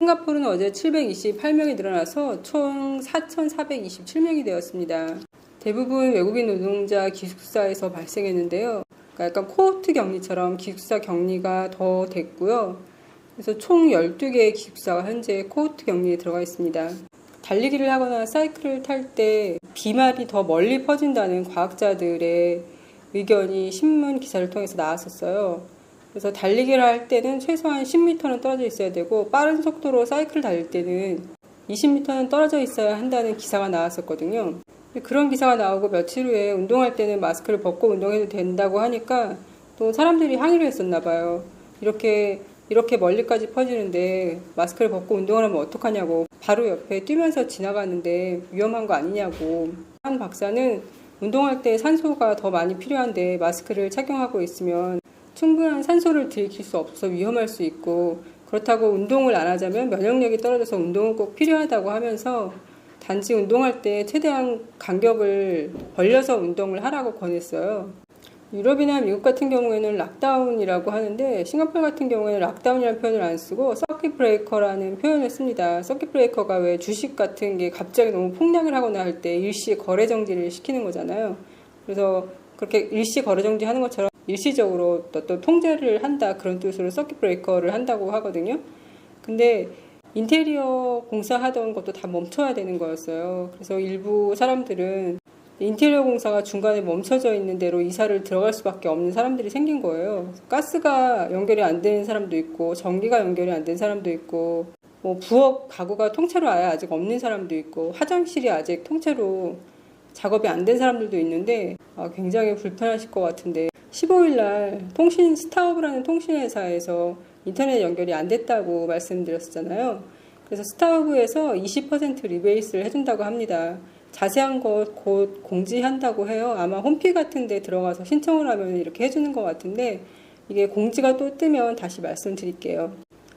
싱가포르는 어제 728명이 늘어나서 총 4,427명이 되었습니다. 대부분 외국인 노동자 기숙사에서 발생했는데요. 그러니까 약간 코호트 격리처럼 기숙사 격리가 더 됐고요. 그래서 총 12개의 기숙사가 현재 코호트 격리에 들어가 있습니다. 달리기를 하거나 사이클을 탈 때 비말이 더 멀리 퍼진다는 과학자들의 의견이 신문 기사를 통해서 나왔었어요. 그래서 달리기를 할 때는 최소한 10m는 떨어져 있어야 되고 빠른 속도로 사이클을 달릴 때는 20m는 떨어져 있어야 한다는 기사가 나왔었거든요. 그런 기사가 나오고 며칠 후에 운동할 때는 마스크를 벗고 운동해도 된다고 하니까 또 사람들이 항의를 했었나 봐요. 이렇게 멀리까지 퍼지는데 마스크를 벗고 운동을 하면 어떡하냐고, 바로 옆에 뛰면서 지나가는데 위험한 거 아니냐고. 한 박사는 운동할 때 산소가 더 많이 필요한데 마스크를 착용하고 있으면 충분한 산소를 들이킬 수 없어서 위험할 수 있고, 그렇다고 운동을 안 하자면 면역력이 떨어져서 운동은 꼭 필요하다고 하면서 단지 운동할 때 최대한 간격을 벌려서 운동을 하라고 권했어요. 유럽이나 미국 같은 경우에는 락다운이라고 하는데 싱가포르 같은 경우에는 락다운이라는 표현을 안 쓰고 서킷 브레이커라는 표현을 씁니다. 서킷 브레이커가 왜 주식 같은 게 갑자기 너무 폭락을 하거나 할 때 일시 거래 정지를 시키는 거잖아요. 그래서 그렇게 일시 거래 정지하는 것처럼 일시적으로 또 통제를 한다, 그런 뜻으로 서킷 브레이커를 한다고 하거든요. 근데 인테리어 공사하던 것도 다 멈춰야 되는 거였어요. 그래서 일부 사람들은 인테리어 공사가 중간에 멈춰져 있는 대로 이사를 들어갈 수밖에 없는 사람들이 생긴 거예요. 가스가 연결이 안 되는 사람도 있고 전기가 연결이 안 된 사람도 있고, 뭐 부엌 가구가 통째로 아직 없는 사람도 있고, 화장실이 아직 통째로 작업이 안 된 사람들도 있는데 굉장히 불편하실 것 같은데, 15일 날 스타허브라는 통신회사에서 인터넷 연결이 안 됐다고 말씀드렸잖아요. 그래서 스타허브에서 20% 리베이스를 해준다고 합니다. 자세한 것 곧 공지한다고 해요. 아마 홈피 같은 데 들어가서 신청을 하면 이렇게 해주는 것 같은데, 이게 공지가 또 뜨면 다시 말씀드릴게요.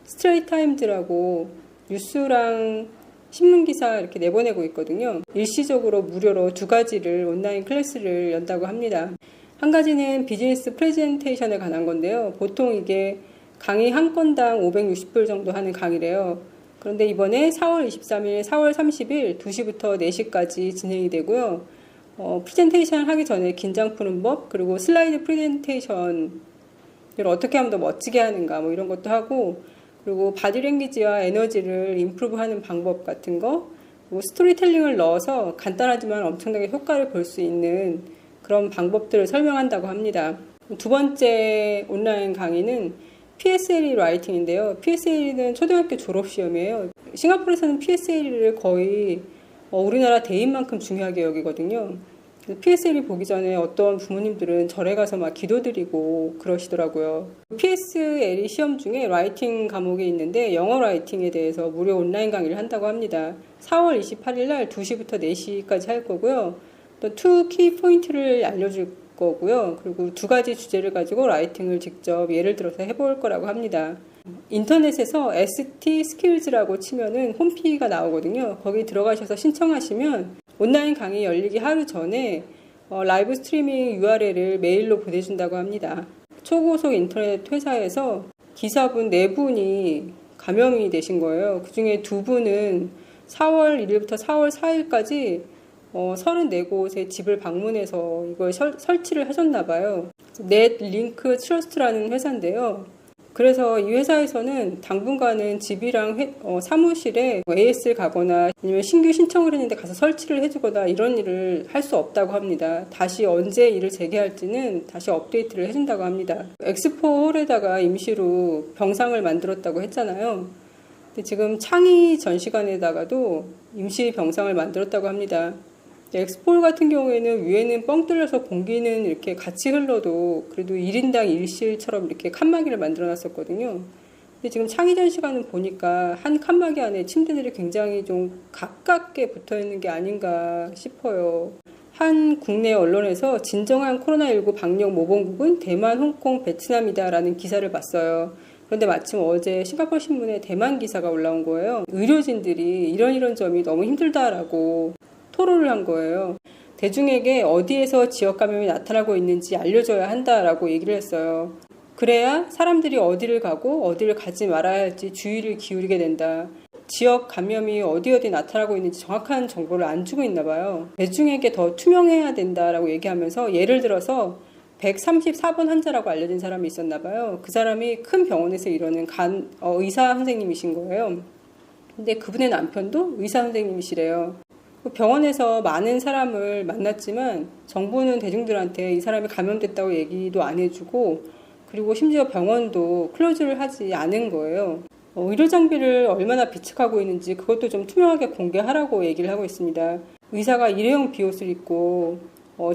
스트레이트 타임즈라고 뉴스랑 신문기사 이렇게 내보내고 있거든요. 일시적으로 무료로 2가지를 온라인 클래스를 연다고 합니다. 한 가지는 비즈니스 프레젠테이션에 관한 건데요. 보통 이게 강의 한 건당 560불 정도 하는 강의래요. 그런데 이번에 4월 23일, 4월 30일 2시부터 4시까지 진행이 되고요. 프레젠테이션 하기 전에 긴장 푸는 법, 그리고 슬라이드 프레젠테이션을 어떻게 하면 더 멋지게 하는가, 뭐 이런 것도 하고, 그리고 바디랭귀지와 에너지를 임프루브하는 방법 같은 거, 그리고 스토리텔링을 넣어서 간단하지만 엄청나게 효과를 볼 수 있는 그런 방법들을 설명한다고 합니다. 두 번째 온라인 강의는 PSLE 라이팅인데요. PSLE는 초등학교 졸업시험이에요. 싱가포르에서는 PSLE를 거의 우리나라 대인만큼 중요하게 여기거든요. PSLE 보기 전에 어떤 부모님들은 절에 가서 막 기도드리고 그러시더라고요. PSLE 시험 중에 라이팅 과목이 있는데 영어 라이팅에 대해서 무료 온라인 강의를 한다고 합니다. 4월 28일 날 2시부터 4시까지 할 거고요. 또 2키 포인트를 알려줄 거고요. 그리고 2가지 주제를 가지고 라이팅을 직접 예를 들어서 해볼 거라고 합니다. 인터넷에서 ST 스킬즈라고 치면은 홈피가 나오거든요. 거기 들어가셔서 신청하시면 온라인 강의 열리기 하루 전에 라이브 스트리밍 URL을 메일로 보내준다고 합니다. 초고속 인터넷 회사에서 기사분 4분이 감염이 되신 거예요. 그 중에 2분은 4월 1일부터 4월 4일까지 34곳의 집을 방문해서 이걸 설치를 하셨나 봐요. 넷링크 트러스트라는 회사인데요. 그래서 이 회사에서는 당분간은 집이랑 사무실에 AS를 가거나 아니면 신규 신청을 했는데 가서 설치를 해주거나 이런 일을 할 수 없다고 합니다. 다시 언제 일을 재개할지는 다시 업데이트를 해준다고 합니다. 엑스포홀에다가 임시로 병상을 만들었다고 했잖아요. 근데 지금 창의 전시관에다가도 임시 병상을 만들었다고 합니다. 엑스폴 같은 경우에는 위에는 뻥 뚫려서 공기는 이렇게 같이 흘러도 그래도 1인당 1실처럼 이렇게 칸막이를 만들어 놨었거든요. 근데 지금 창의 전시관은 보니까 한 칸막이 안에 침대들이 굉장히 좀 가깝게 붙어 있는 게 아닌가 싶어요. 한 국내 언론에서 진정한 코로나19 방역 모범국은 대만, 홍콩, 베트남이다라는 기사를 봤어요. 그런데 마침 어제 싱가포르 신문에 대만 기사가 올라온 거예요. 의료진들이 이런 점이 너무 힘들다라고 토론을 한 거예요. 대중에게 어디에서 지역 감염이 나타나고 있는지 알려줘야 한다라고 얘기를 했어요. 그래야 사람들이 어디를 가고 어디를 가지 말아야 할지 주의를 기울이게 된다. 지역 감염이 어디 나타나고 있는지 정확한 정보를 안 주고 있나 봐요. 대중에게 더 투명해야 된다라고 얘기하면서 예를 들어서 134번 환자라고 알려진 사람이 있었나 봐요. 그 사람이 큰 병원에서 일하는 의사 선생님이신 거예요. 근데 그분의 남편도 의사 선생님이시래요. 병원에서 많은 사람을 만났지만 정부는 대중들한테 이 사람이 감염됐다고 얘기도 안 해주고, 그리고 심지어 병원도 클로즈를 하지 않은 거예요. 의료 장비를 얼마나 비축하고 있는지 그것도 좀 투명하게 공개하라고 얘기를 하고 있습니다. 의사가 일회용 비옷을 입고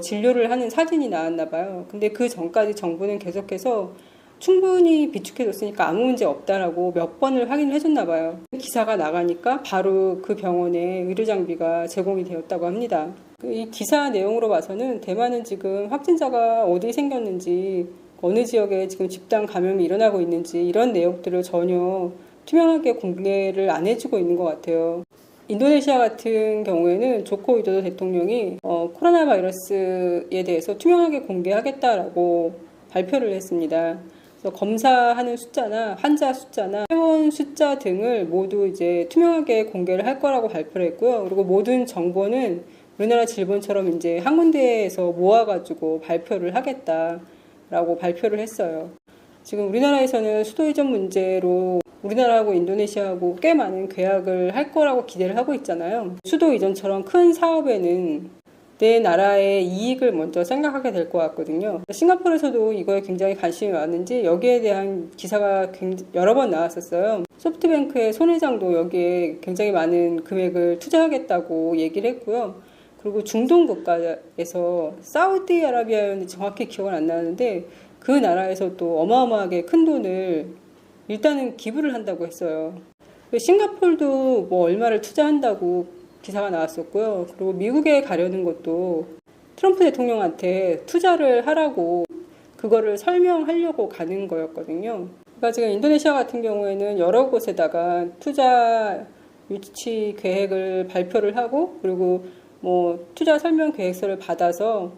진료를 하는 사진이 나왔나 봐요. 근데 그 전까지 정부는 계속해서 충분히 비축해뒀으니까 아무 문제 없다라고 몇 번을 확인을 해줬나 봐요. 기사가 나가니까 바로 그 병원에 의료장비가 제공이 되었다고 합니다. 이 기사 내용으로 봐서는 대만은 지금 확진자가 어디 생겼는지, 어느 지역에 지금 집단 감염이 일어나고 있는지 이런 내용들을 전혀 투명하게 공개를 안 해주고 있는 것 같아요. 인도네시아 같은 경우에는 조코 위도도 대통령이 코로나 바이러스에 대해서 투명하게 공개하겠다라고 발표를 했습니다. 그래서 검사하는 숫자나 환자 숫자나 회원 숫자 등을 모두 이제 투명하게 공개를 할 거라고 발표를 했고요. 그리고 모든 정보는 우리나라 질본처럼 이제 한 군데에서 모아가지고 발표를 하겠다라고 발표를 했어요. 지금 우리나라에서는 수도 이전 문제로 우리나라하고 인도네시아하고 꽤 많은 계약을 할 거라고 기대를 하고 있잖아요. 수도 이전처럼 큰 사업에는 내 나라의 이익을 먼저 생각하게 될 것 같거든요. 싱가포르에서도 이거에 굉장히 관심이 많은지 여기에 대한 기사가 여러 번 나왔었어요. 소프트뱅크의 손 회장도 여기에 굉장히 많은 금액을 투자하겠다고 얘기를 했고요. 그리고 중동 국가에서 사우디아라비아였는지 정확히 기억은 안 나는데 그 나라에서 또 어마어마하게 큰 돈을 일단은 기부를 한다고 했어요. 싱가포르도 뭐 얼마를 투자한다고 기사가 나왔었고요. 그리고 미국에 가려는 것도 트럼프 대통령한테 투자를 하라고 그거를 설명하려고 가는 거였거든요. 그러니까 지금 인도네시아 같은 경우에는 여러 곳에다가 투자 유치 계획을 발표를 하고, 그리고 뭐 투자 설명 계획서를 받아서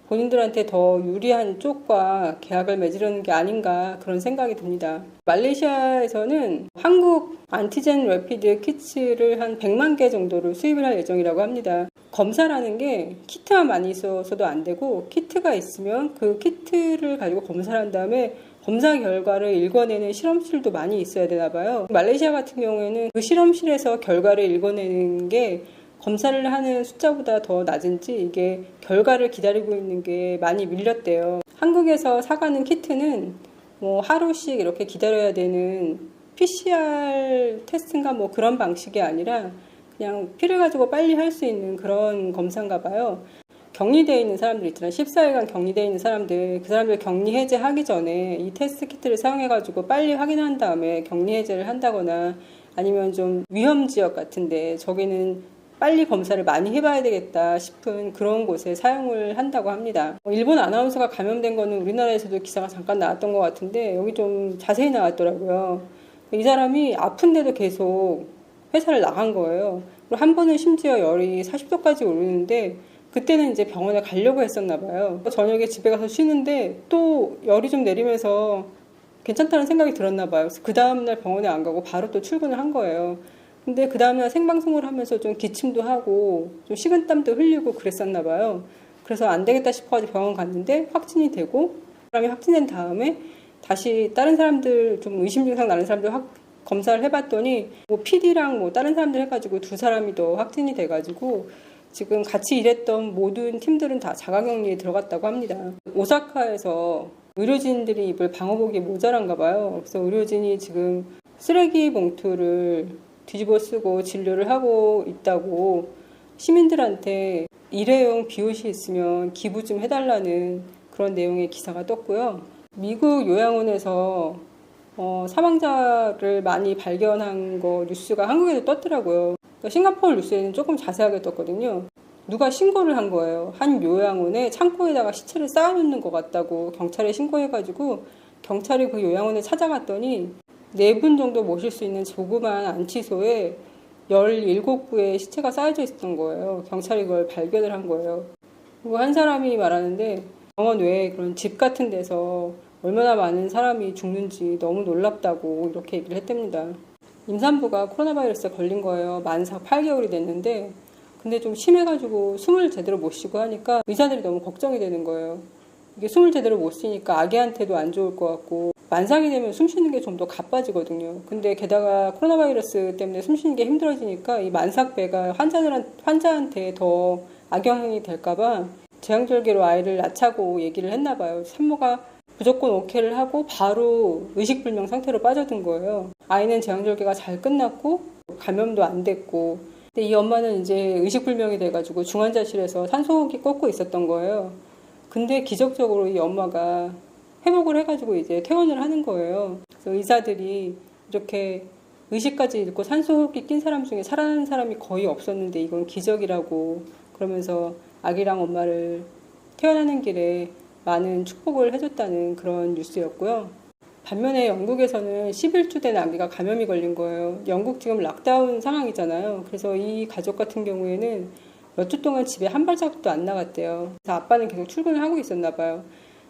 본인들한테 더 유리한 쪽과 계약을 맺으려는 게 아닌가 그런 생각이 듭니다. 말레이시아에서는 한국 안티젠 래피드 키트를 한 100만 개 정도를 수입을 할 예정이라고 합니다. 검사라는 게 키트만 많이 있어서도 안 되고, 키트가 있으면 그 키트를 가지고 검사를 한 다음에 검사 결과를 읽어내는 실험실도 많이 있어야 되나 봐요. 말레이시아 같은 경우에는 그 실험실에서 결과를 읽어내는 게 검사를 하는 숫자보다 더 낮은지 이게 결과를 기다리고 있는 게 많이 밀렸대요. 한국에서 사가는 키트는 뭐 하루씩 이렇게 기다려야 되는 PCR 테스트인가 뭐 그런 방식이 아니라 그냥 피를 가지고 빨리 할 수 있는 그런 검사인가 봐요. 격리되어 있는 사람들 있잖아요. 14일간 격리되어 있는 사람들, 그 사람들 격리 해제하기 전에 이 테스트 키트를 사용해가지고 빨리 확인한 다음에 격리 해제를 한다거나, 아니면 좀 위험 지역 같은데 저기는 빨리 검사를 많이 해봐야 되겠다 싶은 그런 곳에 사용을 한다고 합니다. 일본 아나운서가 감염된 거는 우리나라에서도 기사가 잠깐 나왔던 것 같은데 여기 좀 자세히 나왔더라고요. 이 사람이 아픈데도 계속 회사를 나간 거예요. 그리고 한 번은 심지어 열이 40도까지 오르는데 그때는 이제 병원에 가려고 했었나 봐요. 저녁에 집에 가서 쉬는데 또 열이 좀 내리면서 괜찮다는 생각이 들었나 봐요. 그 다음날 병원에 안 가고 바로 또 출근을 한 거예요. 근데 그 다음날 생방송을 하면서 좀 기침도 하고 좀 식은땀도 흘리고 그랬었나 봐요. 그래서 안 되겠다 싶어가지고 병원 갔는데 확진이 되고, 사람이 확진된 다음에 다시 다른 사람들 좀 의심 증상 나는 사람들 검사를 해봤더니 뭐 PD랑 뭐 다른 사람들 해가지고 두 사람이 더 확진이 돼가지고 지금 같이 일했던 모든 팀들은 다 자가격리에 들어갔다고 합니다. 오사카에서 의료진들이 입을 방호복이 모자란가 봐요. 그래서 의료진이 지금 쓰레기 봉투를 뒤집어 쓰고 진료를 하고 있다고 시민들한테 일회용 비옷이 있으면 기부 좀 해달라는 그런 내용의 기사가 떴고요. 미국 요양원에서 사망자를 많이 발견한 거 뉴스가 한국에도 떴더라고요. 그러니까 싱가포르 뉴스에는 조금 자세하게 떴거든요. 누가 신고를 한 거예요. 한 요양원에 창고에다가 시체를 쌓아놓는 것 같다고 경찰에 신고해가지고 경찰이 그 요양원에 찾아갔더니 4분 정도 모실 수 있는 조그만 안치소에 17구의 시체가 쌓여져 있었던 거예요. 경찰이 그걸 발견을 한 거예요. 그리고 한 사람이 말하는데 병원 외에 그런 집 같은 데서 얼마나 많은 사람이 죽는지 너무 놀랍다고 이렇게 얘기를 했답니다. 임산부가 코로나 바이러스에 걸린 거예요. 만 8개월이 됐는데 근데 좀 심해가지고 숨을 제대로 못 쉬고 하니까 의사들이 너무 걱정이 되는 거예요. 이게 숨을 제대로 못 쉬니까 아기한테도 안 좋을 것 같고 만삭이 되면 숨 쉬는 게 좀 더 가빠지거든요. 근데 게다가 코로나 바이러스 때문에 숨 쉬는 게 힘들어지니까 이 만삭배가 환자한테 더 악영향이 될까봐 제왕절개로 아이를 낳자고 얘기를 했나 봐요. 산모가 무조건 오케이를 하고 바로 의식불명 상태로 빠져든 거예요. 아이는 제왕절개가 잘 끝났고 감염도 안 됐고 근데 이 엄마는 이제 의식불명이 돼가지고 중환자실에서 산소호흡기 꽂고 있었던 거예요. 근데 기적적으로 이 엄마가 회복을 해가지고 이제 퇴원을 하는 거예요. 그래서 의사들이 이렇게 의식까지 잃고 산소호흡기 낀 사람 중에 살아나는 사람이 거의 없었는데 이건 기적이라고 그러면서 아기랑 엄마를 퇴원하는 길에 많은 축복을 해줬다는 그런 뉴스였고요. 반면에 영국에서는 11주 된 아기가 감염이 걸린 거예요. 영국 지금 락다운 상황이잖아요. 그래서 이 가족 같은 경우에는 몇 주 동안 집에 한 발자국도 안 나갔대요. 그래서 아빠는 계속 출근을 하고 있었나 봐요.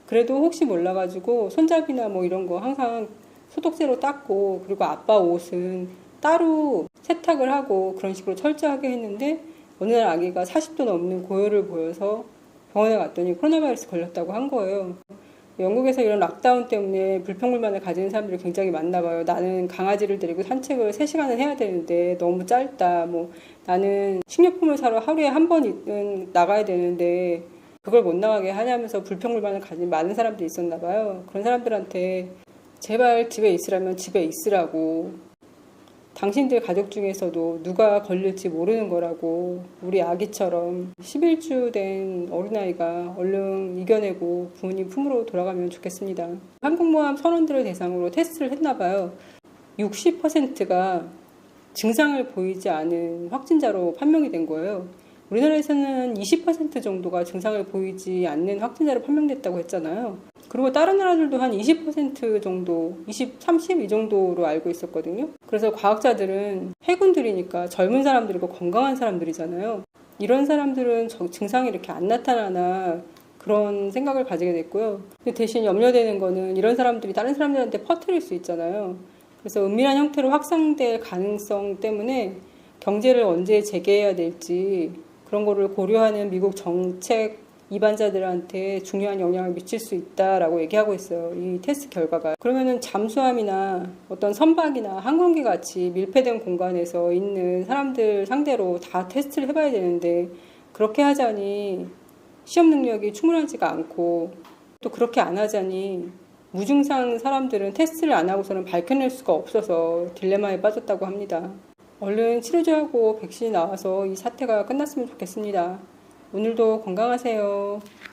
그래도 혹시 몰라가지고 손잡이나 뭐 이런 거 항상 소독제로 닦고 그리고 아빠 옷은 따로 세탁을 하고 그런 식으로 철저하게 했는데 어느 날 아기가 40도 넘는 고열을 보여서 병원에 갔더니 코로나 바이러스 걸렸다고 한 거예요. 영국에서 이런 락다운 때문에 불평불만을 가지는 사람들이 굉장히 많나 봐요. 나는 강아지를 데리고 산책을 3시간을 해야 되는데 너무 짧다. 뭐 나는 식료품을 사러 하루에 한 번은 나가야 되는데 그걸 못 나가게 하냐면서 불평불만을 가진 많은 사람들이 있었나 봐요. 그런 사람들한테 제발 집에 있으라면 집에 있으라고. 당신들 가족 중에서도 누가 걸릴지 모르는 거라고 우리 아기처럼 11주 된 어린아이가 얼른 이겨내고 부모님 품으로 돌아가면 좋겠습니다. 항공모함 선원들을 대상으로 테스트를 했나 봐요. 60%가 증상을 보이지 않은 확진자로 판명이 된 거예요. 우리나라에서는 20% 정도가 증상을 보이지 않는 확진자로 판명됐다고 했잖아요. 그리고 다른 나라들도 한 20% 정도, 20, 30 이 정도로 알고 있었거든요. 그래서 과학자들은 해군들이니까 젊은 사람들이고 건강한 사람들이잖아요. 이런 사람들은 증상이 이렇게 안 나타나나 그런 생각을 가지게 됐고요. 대신 염려되는 거는 이런 사람들이 다른 사람들한테 퍼뜨릴 수 있잖아요. 그래서 은밀한 형태로 확산될 가능성 때문에 경제를 언제 재개해야 될지 그런 거를 고려하는 미국 정책 입안자들한테 중요한 영향을 미칠 수 있다라고 얘기하고 있어요. 이 테스트 결과가. 그러면은 잠수함이나 어떤 선박이나 항공기 같이 밀폐된 공간에서 있는 사람들 상대로 다 테스트를 해봐야 되는데 그렇게 하자니 시험 능력이 충분하지가 않고 또 그렇게 안 하자니 무증상 사람들은 테스트를 안 하고서는 밝혀낼 수가 없어서 딜레마에 빠졌다고 합니다. 얼른 치료제하고 백신이 나와서 이 사태가 끝났으면 좋겠습니다. 오늘도 건강하세요.